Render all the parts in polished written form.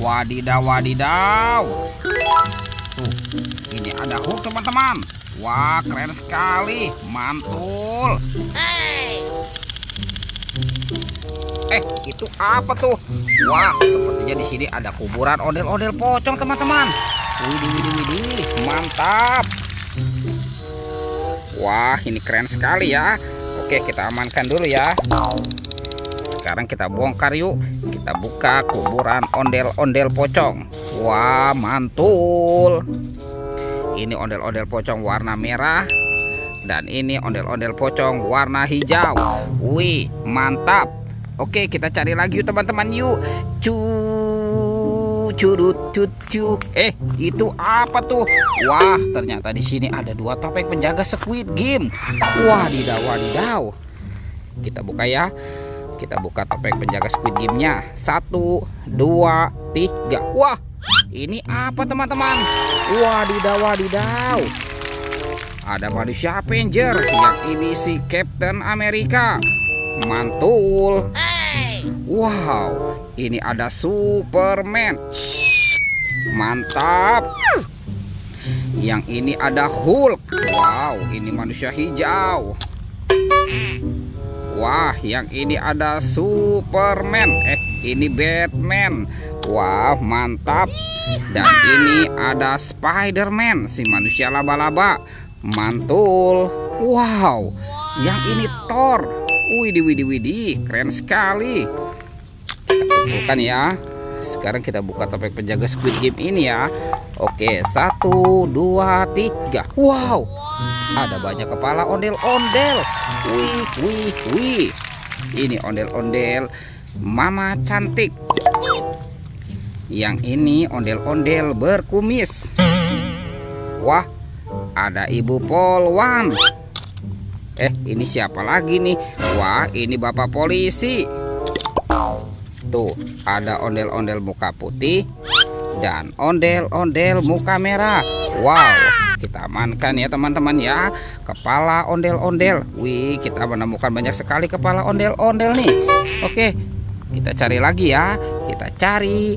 Wadidaw, wadidaw. Tuh, ini ada hook teman-teman. Wah, keren sekali, mantul. Itu apa tuh? Wah, sepertinya di sini ada kuburan ondel-ondel pocong teman-teman. Widih, widih, widih, mantap. Wah, ini keren sekali ya. Oke, kita amankan dulu ya. Sekarang kita bongkar yuk. Kita buka kuburan ondel-ondel pocong. Wah, mantul. Ini ondel-ondel pocong warna merah. Dan ini ondel-ondel pocong warna hijau. Wih, mantap. Oke, kita cari lagi yuk teman-teman yuk. Itu apa tuh? Wah, ternyata di sini ada 2 topeng penjaga Squid Game. Wadidaw, wadidaw. Kita buka ya. Kita buka topeng penjaga Squid Game-nya. 1, 2, 3. Wah, ini apa teman-teman? Wadidaw, wadidaw. Ada manusia Avenger. Yang ini si Captain America. Mantul. Wow, ini ada Superman. Mantap. Yang ini ada Hulk. Wow, ini manusia hijau. Wah, yang ini ada Superman. Ini Batman. Wah, mantap. Dan ini ada Spider-Man, si manusia laba-laba. Mantul. Wow, yang ini Thor. Widih, widih, widih, keren sekali. Kita kumpulkan ya. Sekarang kita buka topeng penjaga Squid Game ini ya. Oke, 1, 2, 3. Wow, ada banyak kepala ondel-ondel. Wih, wih, wih. Ini ondel-ondel Mama Cantik. Yang ini ondel-ondel berkumis. Wah, ada Ibu Polwan. Ini siapa lagi nih? Wah, ini Bapak Polisi. Tuh, ada ondel-ondel muka putih dan ondel-ondel muka merah. Wow, kita amankan ya teman-teman ya. Kepala ondel-ondel. Wih, kita menemukan banyak sekali kepala ondel-ondel nih. Oke, kita cari lagi ya. Kita cari.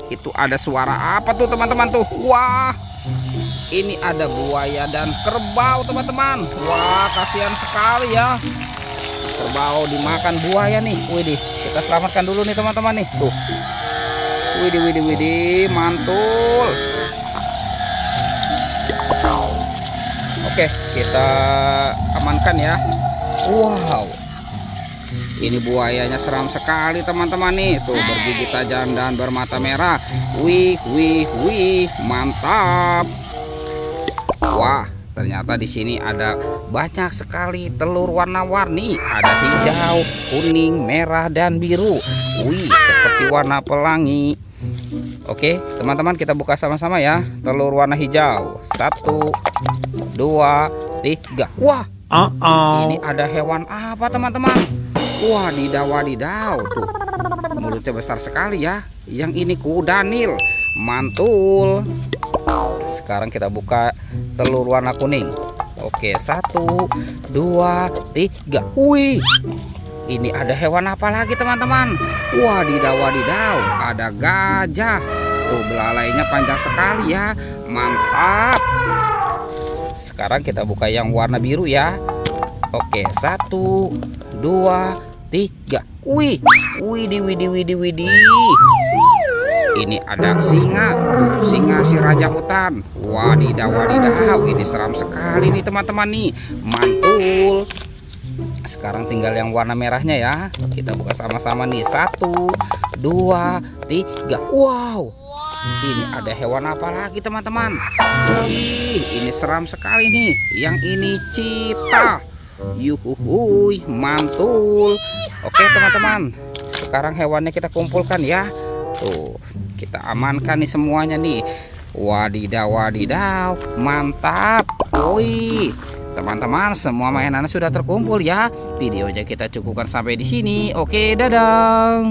Itu ada suara apa tuh teman-teman tuh? Wah, ini ada buaya dan kerbau teman-teman. Wah, kasihan sekali ya. Kerbau dimakan buaya nih. Widih, kita selamatkan dulu nih teman-teman nih. Tuh. Widih, widih, widih, mantul. Oke, kita amankan ya. Wow, ini buayanya seram sekali teman-teman nih. Tuh, bergigi tajam dan bermata merah. Wih, wih, wih, mantap. Wah, ternyata di sini ada banyak sekali telur warna-warni. Ada hijau, kuning, merah, dan biru. Wih, seperti warna pelangi. Oke, teman-teman, kita buka sama-sama ya. Telur warna hijau. 1, 2, 3. Wah, ini ada hewan apa teman-teman? Wadidaw, wadidaw. Tuh, mulutnya besar sekali ya. Yang ini kuda Nil. Mantul. Sekarang kita buka telur warna kuning. Oke, 1, 2, 3. Wih, ini ada hewan apa lagi teman-teman? Wadidaw, wadidaw. Ada gajah. Tuh, belalainya panjang sekali ya. Mantap. Sekarang kita buka yang warna biru ya. Oke, 1, 2, 3. Wih, widih, widih, widih, widih. Ini ada singa. Tuh, singa si raja hutan. Wadidaw, wadidaw. Ini seram sekali nih teman-teman nih. Mantul. Sekarang tinggal yang warna merahnya ya. Kita buka sama-sama nih. 1, 2, 3. Wow, ini ada hewan apa lagi teman-teman? Wih, ini seram sekali nih. Yang ini cheetah. Yuhuhuy, mantul. Oke teman-teman, sekarang hewannya kita kumpulkan ya. Tuh, kita amankan nih semuanya nih. Wadidaw, wadidaw, mantap. Wih, teman-teman, semua mainannya sudah terkumpul ya. Videonya kita cukupkan sampai di sini. Oke, dadah.